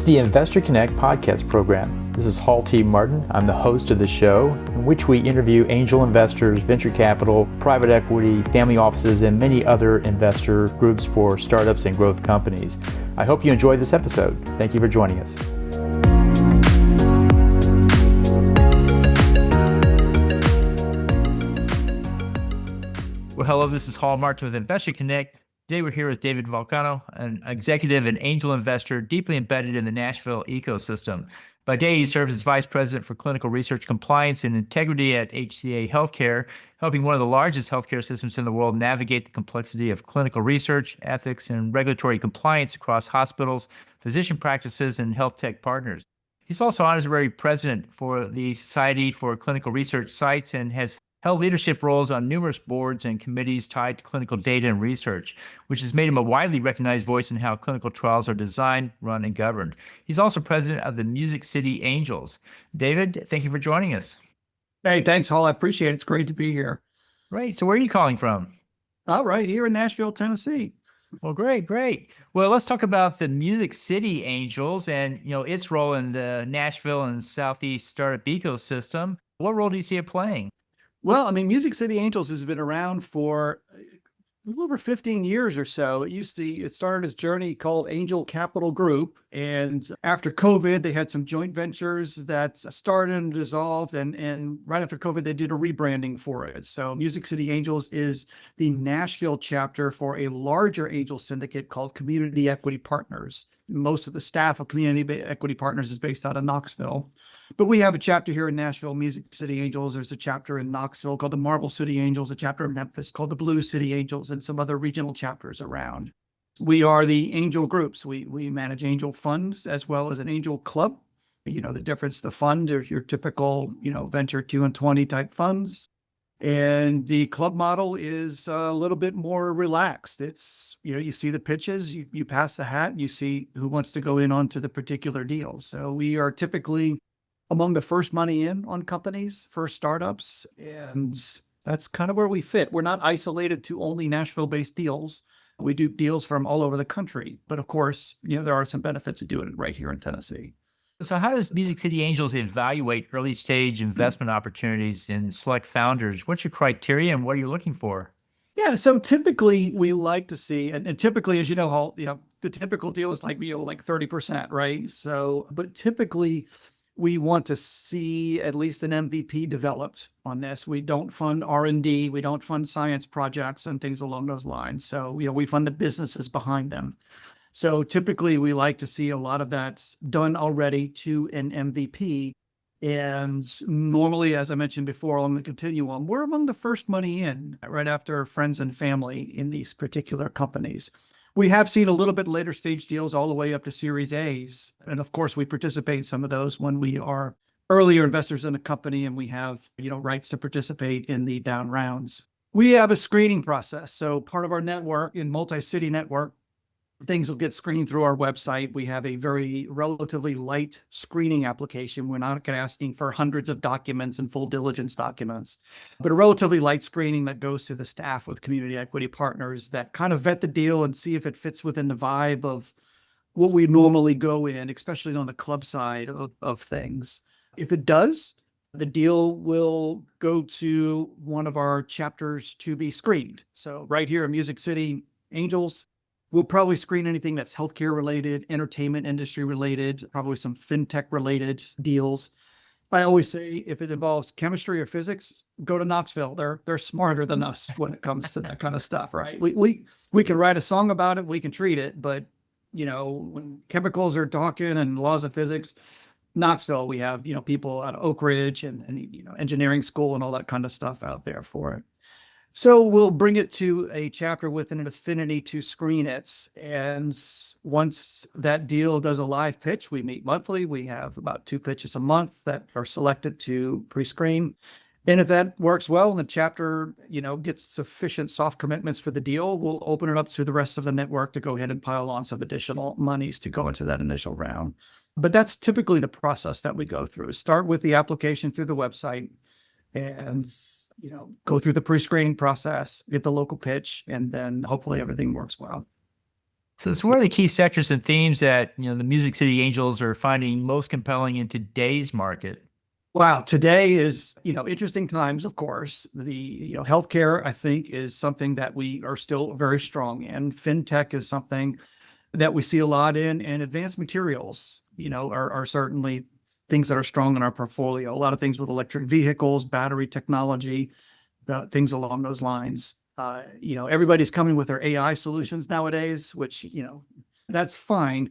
is the Investor Connect podcast program. This is Hall T. Martin. I'm the host of the show, in which we interview angel investors, venture capital, private equity, family offices, and many other investor groups for startups and growth companies. I hope you enjoyed this episode. Thank you for joining us. Well, hello, this is Hall Martin with Investor Connect. Today we're here with David Vulcano, an executive and angel investor deeply embedded in the Nashville ecosystem. By day, he serves as vice president for clinical research compliance and integrity at HCA Healthcare, helping one of the largest healthcare systems in the world navigate the complexity of clinical research, ethics, and regulatory compliance across hospitals, physician practices, and health tech partners. He's also honorary president for the Society for Clinical Research Sites and has held leadership roles on numerous boards and committees tied to clinical data and research, which has made him a widely recognized voice in how clinical trials are designed, run, and governed. He's also president of the Music City Angels. David, thank you for joining us. Hey, thanks, Hall. I appreciate it. It's great to be here. Great. So where are you calling from? All right, here in Nashville, Tennessee. Well, great. Well, let's talk about the Music City Angels and its role in the Nashville and Southeast startup ecosystem. What role do you see it playing? Well, Music City Angels has been around for a little over 15 years or so. It started its journey called Angel Capital Group. And after COVID, they had some joint ventures that started and dissolved. And right after COVID, they did a rebranding for it. So Music City Angels is the Nashville chapter for a larger angel syndicate called Community Equity Partners. Most of the staff of Community Equity Partners is based out of Knoxville. But we have a chapter here in Nashville, Music City Angels. There's a chapter in Knoxville called the Marble City Angels, a chapter in Memphis called the Blue City Angels, and some other regional chapters around. We are the angel groups. We manage angel funds as well as an angel club. The difference, the fund, are your typical, venture 2 and 20 type funds. And the club model is a little bit more relaxed. It's, you see the pitches, you pass the hat, and you see who wants to go in onto the particular deal. So we are typically among the first money in on companies, first startups, and that's kind of where we fit. We're not isolated to only Nashville-based deals. We do deals from all over the country. But of course, there are some benefits of doing it right here in Tennessee. So how does Music City Angels evaluate early stage investment opportunities and select founders? What's your criteria and what are you looking for? Yeah, so typically we like to see, and typically, as you know, Hall, the typical deal is like 30%, right? So, but typically we want to see at least an MVP developed on this. We don't fund R&D, we don't fund science projects and things along those lines. So, we fund the businesses behind them. So typically we like to see a lot of that done already to an MVP. And normally, as I mentioned before, along the continuum, we're among the first money in right after friends and family in these particular companies. We have seen a little bit later stage deals all the way up to Series A's. And of course, we participate in some of those when we are earlier investors in a company and we have, rights to participate in the down rounds. We have a screening process. So part of our network, in multi-city network, things will get screened through our website. We have a very relatively light screening application. We're not asking for hundreds of documents and full diligence documents, but a relatively light screening that goes to the staff with Community Equity Partners that kind of vet the deal and see if it fits within the vibe of what we normally go in, especially on the club side of things. If it does, the deal will go to one of our chapters to be screened. So right here in Music City Angels, we'll probably screen anything that's healthcare related, entertainment industry related, probably some fintech related deals. I always say if it involves chemistry or physics, go to Knoxville. They're smarter than us when it comes to that kind of stuff, right? We can write a song about it, we can treat it, but when chemicals are talking and laws of physics, Knoxville, we have people out of Oak Ridge and engineering school and all that kind of stuff out there for it. So we'll bring it to a chapter with an affinity to screen it. And once that deal does a live pitch, we meet monthly. We have about 2 pitches a month that are selected to pre-screen. And if that works well and the chapter, gets sufficient soft commitments for the deal, we'll open it up to the rest of the network to go ahead and pile on some additional monies to go into that initial round. But that's typically the process that we go through. Start with the application through the website and go through the pre-screening process, get the local pitch, and then hopefully everything works well. So what are the key sectors and themes that, the Music City Angels are finding most compelling in today's market? Wow, today is, interesting times, of course. Healthcare, I think, is something that we are still very strong in. Fintech is something that we see a lot in, and advanced materials, are certainly things that are strong in our portfolio. A lot of things with electric vehicles, battery technology, things along those lines. Everybody's coming with their AI solutions nowadays, which, that's fine.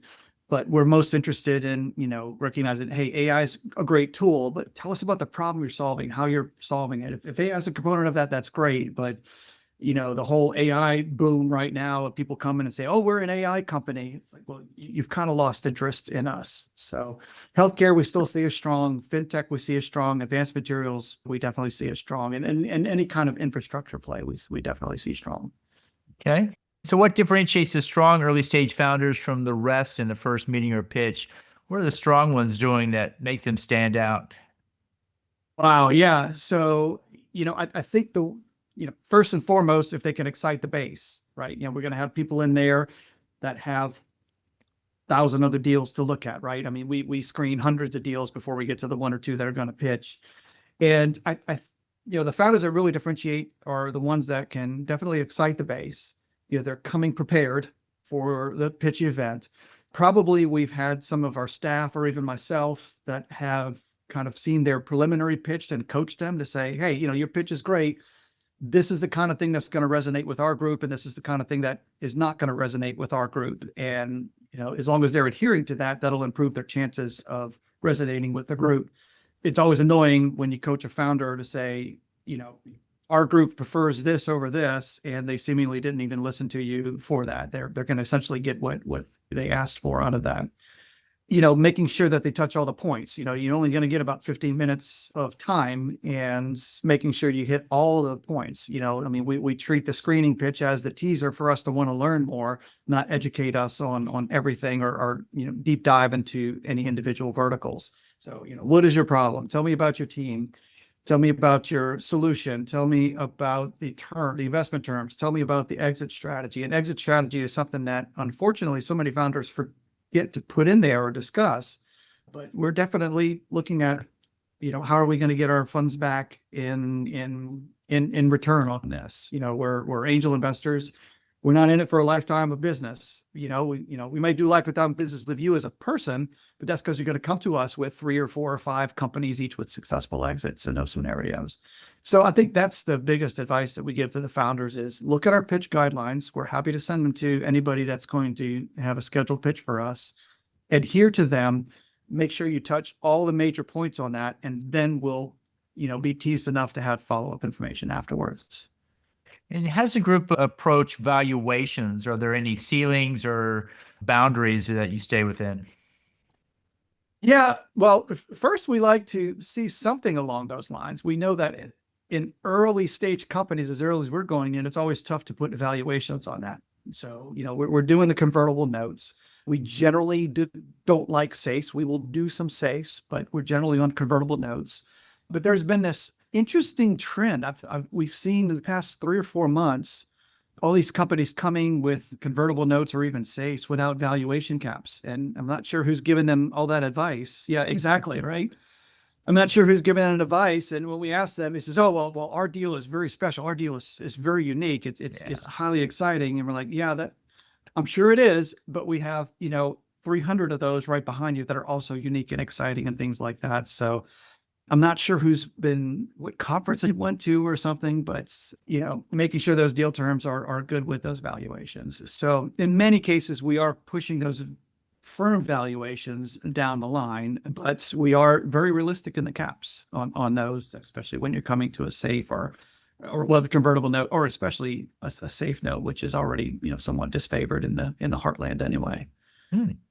But we're most interested in, recognizing, hey, AI is a great tool, but tell us about the problem you're solving, how you're solving it. If AI is a component of that, that's great. But the whole AI boom right now of people come in and say, oh, we're an AI company. It's like, well, you've kind of lost interest in us. So healthcare, we still see as strong. Fintech, we see as strong. Advanced materials, we definitely see as strong. And any kind of infrastructure play, we definitely see strong. Okay. So what differentiates the strong early stage founders from the rest in the first meeting or pitch? What are the strong ones doing that make them stand out? Wow. Yeah. So, I think first and foremost, if they can excite the base, right? We're going to have people in there that have thousand other deals to look at, right? I mean, we screen hundreds of deals before we get to the one or two that are going to pitch. And the founders that really differentiate are the ones that can definitely excite the base. They're coming prepared for the pitch event. Probably we've had some of our staff or even myself that have kind of seen their preliminary pitch and coached them to say, hey, your pitch is great. This is the kind of thing that's going to resonate with our group, and this is the kind of thing that is not going to resonate with our group. And as long as they're adhering to that, that'll improve their chances of resonating with the group. It's always annoying when you coach a founder to say, our group prefers this over this, and they seemingly didn't even listen to you for that. They're going to essentially get what they asked for out of that. Making sure that they touch all the points. You're only going to get about 15 minutes of time, and making sure you hit all the points. I mean, we treat the screening pitch as the teaser for us to want to learn more, not educate us on everything or deep dive into any individual verticals. So, what is your problem? Tell me about your team. Tell me about your solution. Tell me about the investment terms. Tell me about the exit strategy. And exit strategy is something that, unfortunately, so many founders forget to put in there or discuss. But we're definitely looking at, how are we going to get our funds back in return on this? We're angel investors. We're not in it for a lifetime of business. We might do lifetime business with you as a person, but that's because you're going to come to us with 3 or 4 or 5 companies, each with successful exits in those scenarios. So I think that's the biggest advice that we give to the founders is look at our pitch guidelines. We're happy to send them to anybody that's going to have a scheduled pitch for us. Adhere to them. Make sure you touch all the major points on that, and then we'll, be teased enough to have follow-up information afterwards. And how does the group approach valuations? Are there any ceilings or boundaries that you stay within? Yeah, well, first we like to see something along those lines. We know that in early stage companies, as early as we're going in, it's always tough to put evaluations on that. So, we're doing the convertible notes. We generally don't like SAFEs. We will do some SAFEs, but we're generally on convertible notes. But there's been this interesting trend we've seen in the past 3 or 4 months, all these companies coming with convertible notes or even SAFEs without valuation caps. And I'm not sure who's given them all that advice. Yeah, exactly. Right. I'm not sure who's given that advice. And when we ask them, he says, oh, well, our deal is very special. Our deal is very unique. It's highly exciting. And we're like, yeah, I'm sure it is, but we have, 300 of those right behind you that are also unique and exciting and things like that. So I'm not sure what conference they went to or something, but making sure those deal terms are good with those valuations. So in many cases, we are pushing those firm valuations down the line, but we are very realistic in the caps on those, especially when you're coming to a SAFE or well, the convertible note, or especially a SAFE note, which is already somewhat disfavored in the heartland anyway.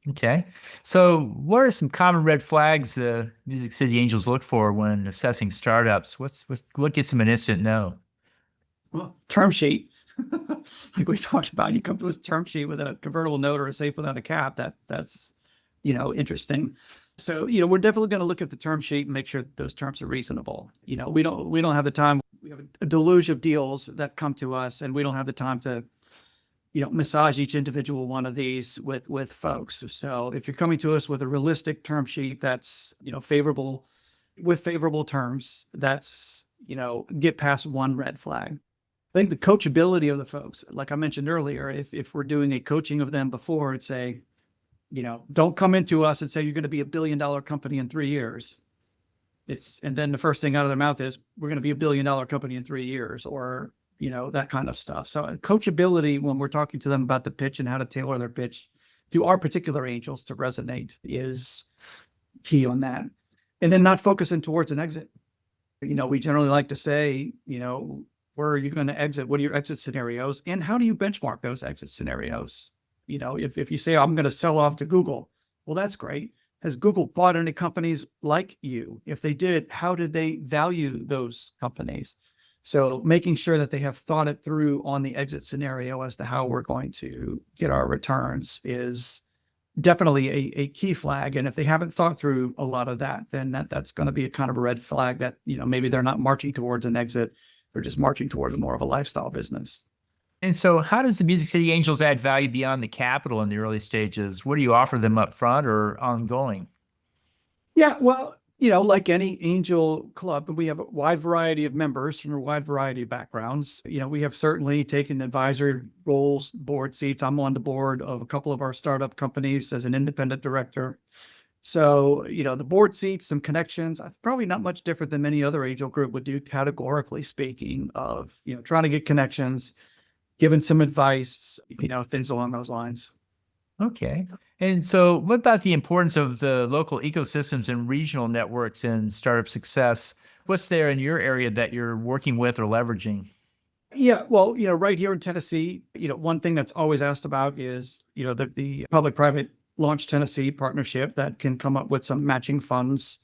Okay. So what are some common red flags the Music City Angels look for when assessing startups? What gets them an instant no? Well, term sheet. Like we talked about, you come to a term sheet with a convertible note or a SAFE without a cap. That's interesting. So we're definitely going to look at the term sheet and make sure those terms are reasonable. We don't have the time. We have a deluge of deals that come to us, and we don't have the time to massage each individual one of these with folks. So if you're coming to us with a realistic term sheet that's, favorable with favorable terms, that's, get past one red flag. I think the coachability of the folks, like I mentioned earlier, if we're doing a coaching of them before, it's a, don't come into us and say you're going to be $1 billion company in 3 years. And then the first thing out of their mouth is we're going to be $1 billion company in 3 years, or, that kind of stuff. So coachability, when we're talking to them about the pitch and how to tailor their pitch to our particular angels to resonate, is key on that. And then not focusing towards an exit. We generally like to say, where are you going to exit? What are your exit scenarios? And how do you benchmark those exit scenarios? If you say, I'm going to sell off to Google, well, that's great. Has Google bought any companies like you? If they did, how did they value those companies? So making sure that they have thought it through on the exit scenario as to how we're going to get our returns is definitely a key flag. And if they haven't thought through a lot of that, then that's going to be a kind of a red flag that, maybe they're not marching towards an exit. They're just marching towards more of a lifestyle business. And so, how does the Music City Angels add value beyond the capital in the early stages? What do you offer them up front or ongoing? Yeah, well, like any angel club, we have a wide variety of members from a wide variety of backgrounds. We have certainly taken advisory roles, board seats. I'm on the board of a couple of our startup companies as an independent director. So, the board seats, some connections, probably not much different than many other angel group would do, categorically speaking, of, trying to get connections, giving some advice, things along those lines. Okay. And so, what about the importance of the local ecosystems and regional networks in startup success? What's there in your area that you're working with or leveraging? Yeah, well, right here in Tennessee, one thing that's always asked about is, the public-private Launch Tennessee partnership that can come up with some matching funds.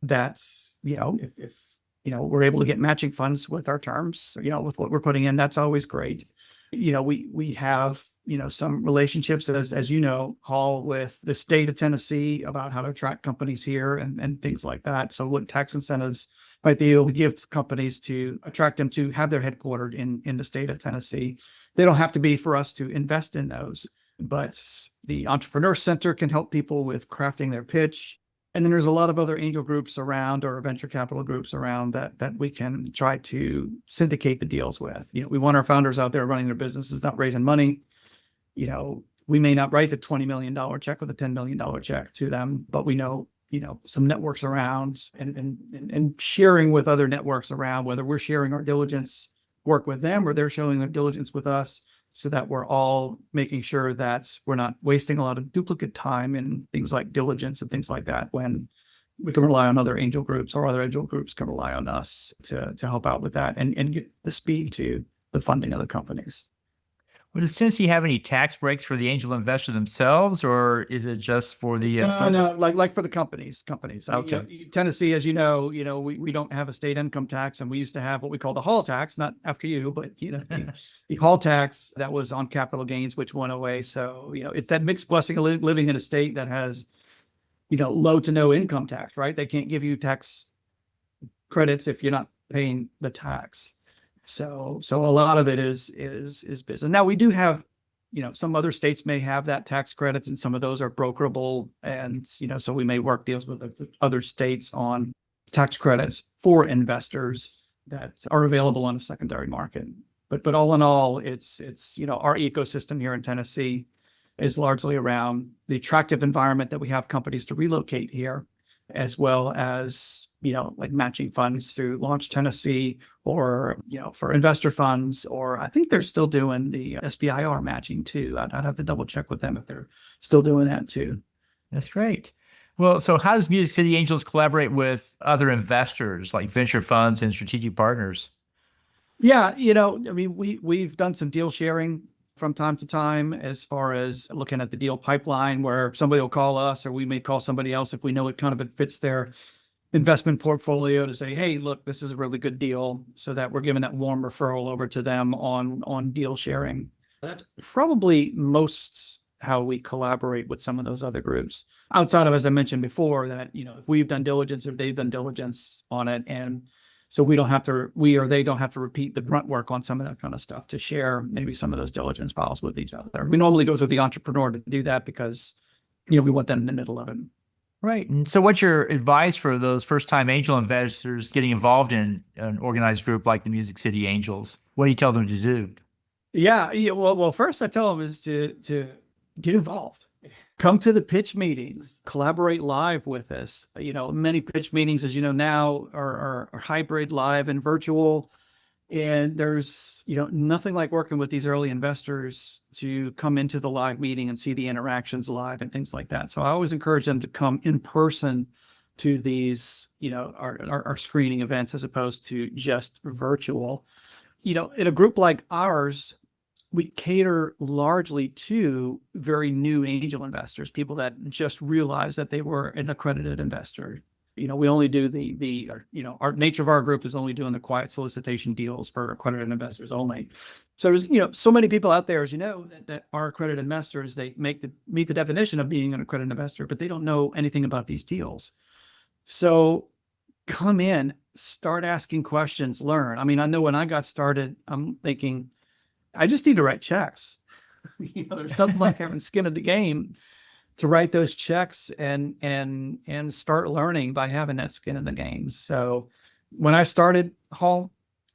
That's, if we're able to get matching funds with our terms, with what we're putting in, that's always great. We have, some relationships, as Hall, with the state of Tennessee about how to attract companies here and things like that. So what tax incentives might be able to give companies to attract them to have their headquartered in the state of Tennessee. They don't have to be for us to invest in those, but the Entrepreneur Center can help people with crafting their pitch. And then there's a lot of other angel groups around, or venture capital groups around, that we can try to syndicate the deals with. We want our founders out there running their businesses, not raising money. We may not write the $20 million check or the $10 million check to them, but we know, some networks around, and sharing with other networks around, whether we're sharing our diligence work with them or they're showing their diligence with us, so that we're all making sure that we're not wasting a lot of duplicate time in things like diligence and things like that, when we can rely on other angel groups, or other angel groups can rely on us to help out with that and get the speed to the funding of the companies. Well, does Tennessee have any tax breaks for the angel investor themselves, or is it just for the No, like for the companies. I mean, Okay. Tennessee, as you know, we don't have a state income tax, and we used to have what we call the Hall tax, not after you, but the Hall tax that was on capital gains, which went away. So it's that mixed blessing of living in a state that has low to no income tax, right? They can't give you tax credits if you're not paying the tax. So a lot of it is business. Now we do have, some other states may have that tax credits, and some of those are brokerable. And, so we may work deals with other states on tax credits for investors that are available on a secondary market. But all in all, it's, our ecosystem here in Tennessee is largely around the attractive environment that we have companies to relocate here, as well as, like matching funds through Launch Tennessee, or, for investor funds, or I think they're still doing the SBIR matching too. I'd have to double check with them if they're still doing that too. That's great. Well, so how does Music City Angels collaborate with other investors like venture funds and strategic partners? Yeah, I mean, we've done some deal sharing from time to time, as far as looking at the deal pipeline, where somebody will call us, or we may call somebody else if we know it fits their investment portfolio, to say, hey, look, this is a really good deal, so that we're giving that warm referral over to them on deal sharing. That's probably most how we collaborate with some of those other groups, outside of, as I mentioned before, that if we've done diligence or they've done diligence on it, and So we don't have to, we or they don't have to repeat the grunt work on some of that kind of stuff to share maybe some of those diligence files with each other. We normally go through the entrepreneur to do that because, we want them in the middle of it. Right. And so what's your advice for those first-time angel investors getting involved in an organized group like the Music City Angels? What do you tell them to do? Yeah. Well, first I tell them is to get involved. Come to the pitch meetings, collaborate live with us. Many pitch meetings, as you know now, are hybrid, live, and virtual. And there's, nothing like working with these early investors to come into the live meeting and see the interactions live and things like that. So I always encourage them to come in person to these, our screening events as opposed to just virtual. In a group like ours, we cater largely to very new angel investors, people that just realized that they were an accredited investor. We only do our nature of our group is only doing the quiet solicitation deals for accredited investors only. So there's, so many people out there, as you know, that are accredited investors. They meet the definition of being an accredited investor, but they don't know anything about these deals. So come in, start asking questions, learn. I mean, I know when I got started, I'm thinking, I just need to write checks. There's nothing like having skin in the game to write those checks and start learning by having that skin in the game. So when I started Hall,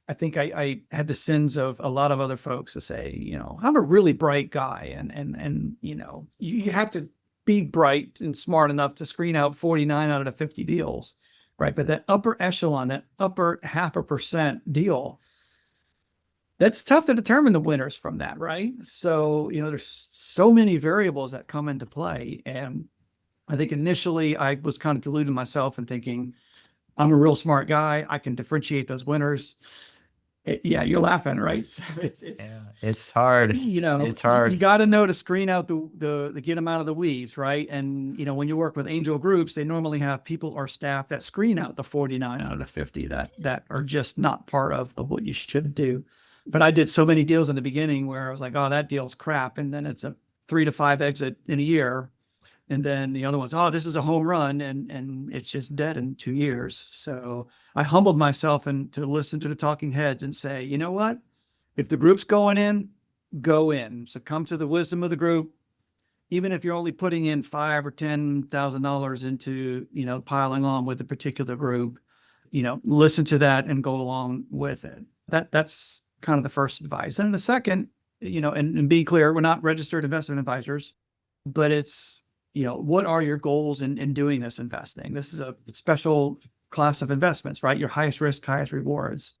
I think I had the sins of a lot of other folks to say, I'm a really bright guy, and you have to be bright and smart enough to screen out 49 out of the 50 deals, right? But that upper echelon, that upper 0.5% deal, that's tough to determine the winners from that, right? So, there's so many variables that come into play. And I think initially I was kind of deluding myself and thinking, I'm a real smart guy. I can differentiate those winners. Yeah, you're laughing, right? So it's hard. It's hard. You got to know to screen out the get them out of the weeds, right? And when you work with angel groups, they normally have people or staff that screen out the 49 out of the 50 that are just not part of what you should do. But I did so many deals in the beginning where I was like, oh, that deal's crap. And then it's a 3 to 5 exit in a year. And then the other one's, oh, this is a home run. And it's just dead in 2 years. So I humbled myself and to listen to the talking heads and say, you know what? If the group's going in, go in. So come to the wisdom of the group. Even if you're only putting in $5,000 or $10,000 into, piling on with a particular group, listen to that and go along with it. That's kind of the first advice. And the second, and be clear, we're not registered investment advisors, but it's, what are your goals in doing this investing? This is a special class of investments, right? Your highest risk, highest rewards.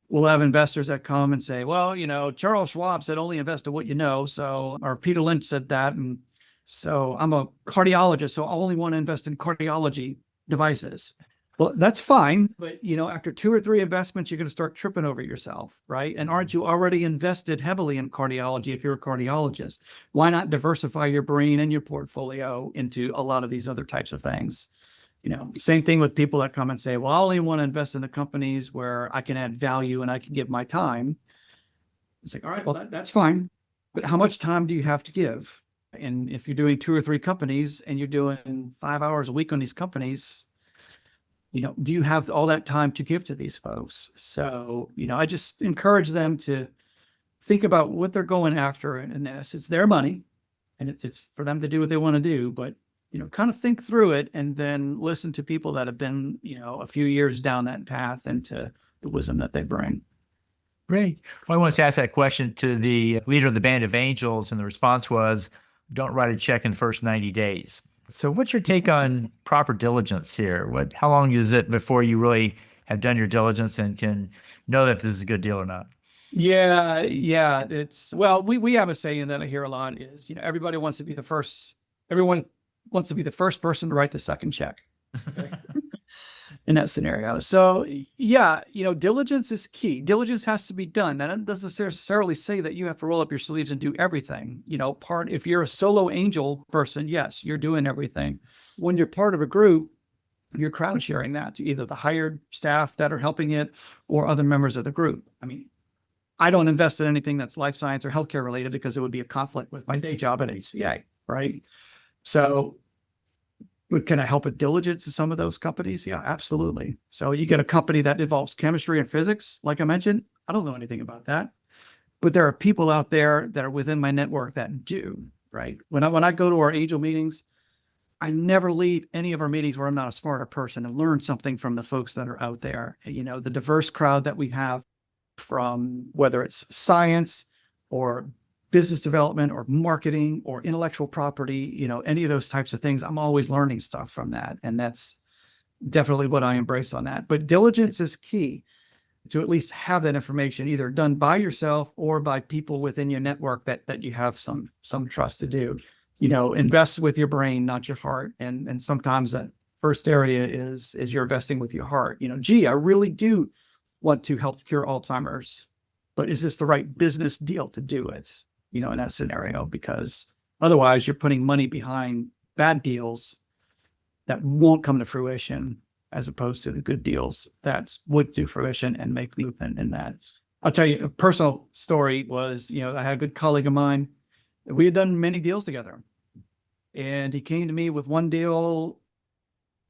We'll have investors that come and say, well, Charles Schwab said only invest in what you know. So, or Peter Lynch said that. And so I'm a cardiologist, so I only want to invest in cardiology devices. Well, that's fine. But, after 2 or 3 investments, you're going to start tripping over yourself, right? And aren't you already invested heavily in cardiology if you're a cardiologist? Why not diversify your brain and your portfolio into a lot of these other types of things? Same thing with people that come and say, well, I only want to invest in the companies where I can add value and I can give my time. It's like, all right, well, that's fine. But how much time do you have to give? And if you're doing 2 or 3 companies and you're doing 5 hours a week on these companies, do you have all that time to give to these folks? So, I just encourage them to think about what they're going after in this. It's their money and it's for them to do what they want to do, but, kind of think through it and then listen to people that have been, a few years down that path and to the wisdom that they bring. Great. Well, I want to ask that question to the leader of the Band of Angels, and the response was, don't write a check in the first 90 days. So what's your take on proper diligence here? How long is it before you really have done your diligence and can know that this is a good deal or not? Yeah. We have a saying that I hear a lot is, everybody wants to be the first, everyone wants to be the first person to write the second check. In that scenario. So yeah, diligence is key. Diligence has to be done. That doesn't necessarily say that you have to roll up your sleeves and do everything. If you're a solo angel person, yes, you're doing everything. When you're part of a group, you're crowd sharing that to either the hired staff that are helping it or other members of the group. I mean, I don't invest in anything that's life science or healthcare related because it would be a conflict with my day job at HCA, right? So But can I help with diligence in some of those companies? Yeah, absolutely. So you get a company that involves chemistry and physics, like I mentioned. I don't know anything about that, but there are people out there that are within my network that do, right? When I go to our angel meetings, I never leave any of our meetings where I'm not a smarter person and learn something from the folks that are out there. You know, the diverse crowd that we have, from whether it's science or business development or marketing or intellectual property, you know, any of those types of things, I'm always learning stuff from that. And that's definitely what I embrace on that. But diligence is key, to at least have that information either done by yourself or by people within your network that you have some trust to do. You know, invest with your brain, not your heart. And sometimes that first area is you're investing with your heart. You know, gee, I really do want to help cure Alzheimer's, but is this the right business deal to do it? You know, in that scenario, because otherwise you're putting money behind bad deals that won't come to fruition, as opposed to the good deals that would do fruition and make movement in that. I'll tell you a personal story was, you know, I had a good colleague of mine. We had done many deals together. And he came to me with one deal.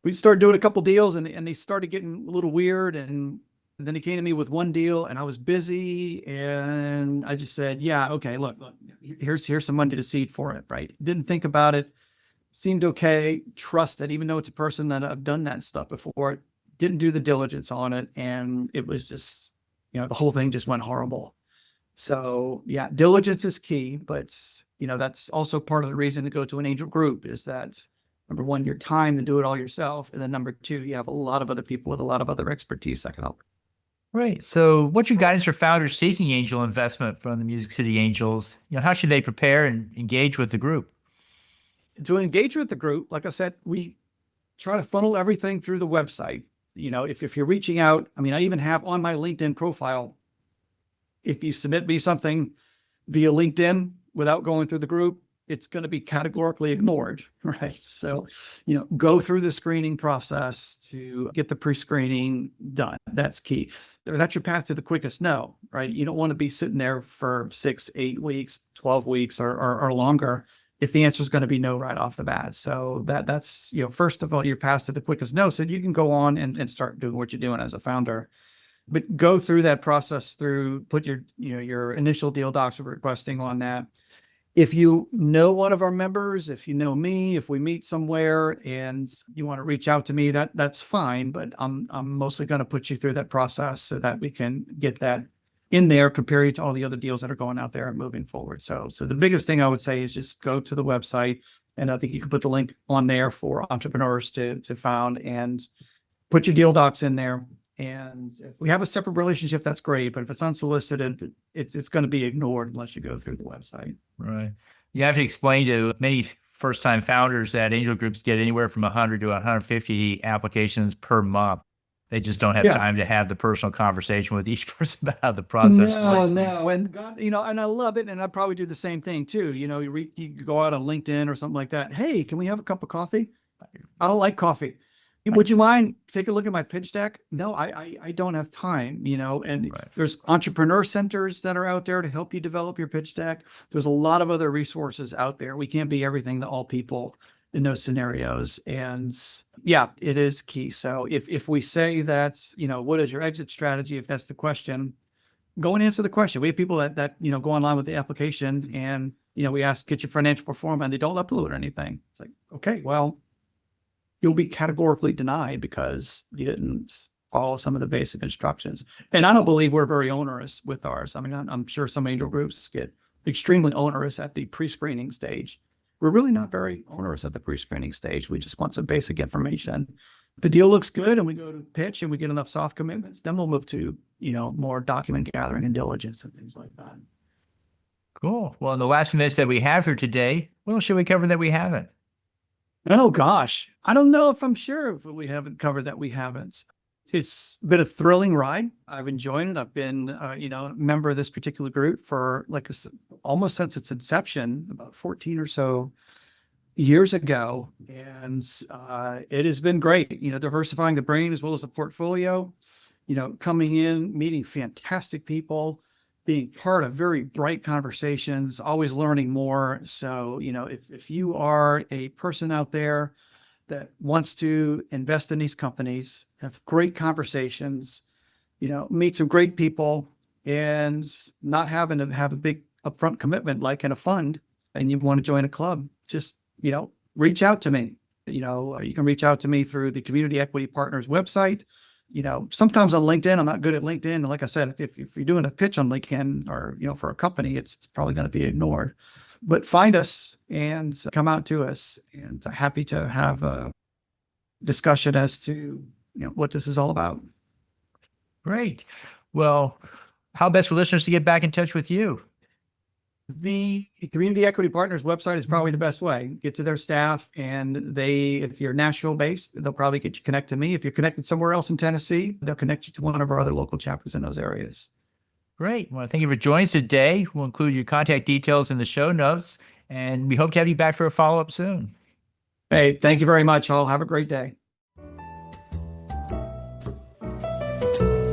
We started doing a couple deals and they started getting a little weird. And then he came to me with one deal and I was busy. And I just said, yeah, okay, look, here's some money to seed for it, right? Didn't think about it. Seemed okay, trusted, even though it's a person that I've done that stuff before, didn't do the diligence on it. And it was just, you know, the whole thing just went horrible. So yeah, diligence is key, but you know, that's also part of the reason to go to an angel group is that number one, your time to do it all yourself. And then number two, you have a lot of other people with a lot of other expertise that can help. Right. So, what's your guidance for founders seeking angel investment from the Music City Angels? You know, how should they prepare and engage with the group? To engage with the group, like I said, we try to funnel everything through the website. You know, if you're reaching out, I mean, I even have on my LinkedIn profile, if you submit me something via LinkedIn without going through the group, it's going to be categorically ignored, right? So, you know, go through the screening process to get the pre-screening done. That's key. That's your path to the quickest no, right? You don't want to be sitting there for 6, 8 weeks, 12 weeks or longer if the answer is going to be no right off the bat. So that's, you know, first of all, your path to the quickest no, so you can go on and start doing what you're doing as a founder. But go through that process put your, you know, your initial deal docs of requesting on that. If you know one of our members, if you know me, if we meet somewhere and you want to reach out to me, that's fine. But I'm mostly going to put you through that process so that we can get that in there, compare it to all the other deals that are going out there and moving forward. So the biggest thing I would say is just go to the website, and I think you can put the link on there for entrepreneurs to found and put your deal docs in there. And if we have a separate relationship, that's great. But if it's unsolicited, it's going to be ignored unless you go through the website. Right. You have to explain to many first-time founders that angel groups get anywhere from 100 to 150 applications per month. They just don't have Yeah. time to have the personal conversation with each person about how the process No, works. no. And God, you know, and I love it. And I probably do the same thing too. You know, you go out on LinkedIn or something like that. Hey, can we have a cup of coffee? I don't like coffee. Would you mind take a look at my pitch deck? No, I don't have time, you know, and Right. there's entrepreneur centers that are out there to help you develop your pitch deck. There's a lot of other resources out there. We can't be everything to all people in those scenarios. And yeah, it is key. So if we say that, you know, what is your exit strategy? If that's the question, go and answer the question. We have people that, you know, go online with the application and, you know, we ask, get your financial performance, and they don't upload anything. It's like, okay, well, you'll be categorically denied because you didn't follow some of the basic instructions. And I don't believe we're very onerous with ours. I mean, I'm sure some angel groups get extremely onerous at the pre-screening stage. We're really not very onerous at the pre-screening stage. We just want some basic information. If the deal looks good and we go to pitch and we get enough soft commitments, then we'll move to, you know, more document gathering and diligence and things like that. Cool. Well, in the last few minutes that we have here today, what else should we cover that we haven't? Oh gosh, I don't know if I'm sure if we haven't covered that we haven't. It's been a thrilling ride. I've enjoyed it. I've been, you know, a member of this particular group for almost since its inception, about 14 or so years ago. And it has been great, you know, diversifying the brain as well as the portfolio, you know, coming in, meeting fantastic people, being part of very bright conversations, always learning more. So, you know, if you are a person out there that wants to invest in these companies, have great conversations, meet some great people, and not having to have a big upfront commitment like in a fund, and you want to join a club, just, reach out to me. You can reach out to me through the Community Equity Partners website. Sometimes on LinkedIn, I'm not good at LinkedIn. And like I said, if you're doing a pitch on LinkedIn or, for a company, it's probably going to be ignored. But find us and come out to us, and happy to have a discussion as to, what this is all about. Great. Well, how best for listeners to get back in touch with you? The Community Equity Partners website is probably the best way. Get to their staff, and if you're Nashville based, they'll probably get you connected to me. If you're connected somewhere else in Tennessee, they'll connect you to one of our other local chapters in those areas. Great. Well, thank you for joining us today. We'll include your contact details in the show notes, and we hope to have you back for a follow-up soon. Hey, thank you very much, all. Have a great day.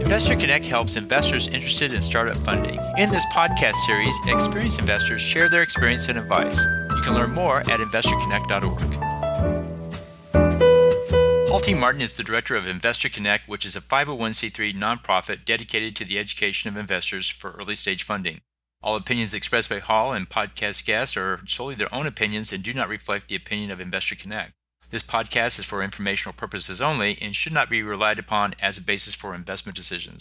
Investor Connect helps investors interested in startup funding. In this podcast series, experienced investors share their experience and advice. You can learn more at investorconnect.org. Paul T. Martin is the director of Investor Connect, which is a 501c3 nonprofit dedicated to the education of investors for early-stage funding. All opinions expressed by Hall and podcast guests are solely their own opinions and do not reflect the opinion of Investor Connect. This podcast is for informational purposes only and should not be relied upon as a basis for investment decisions.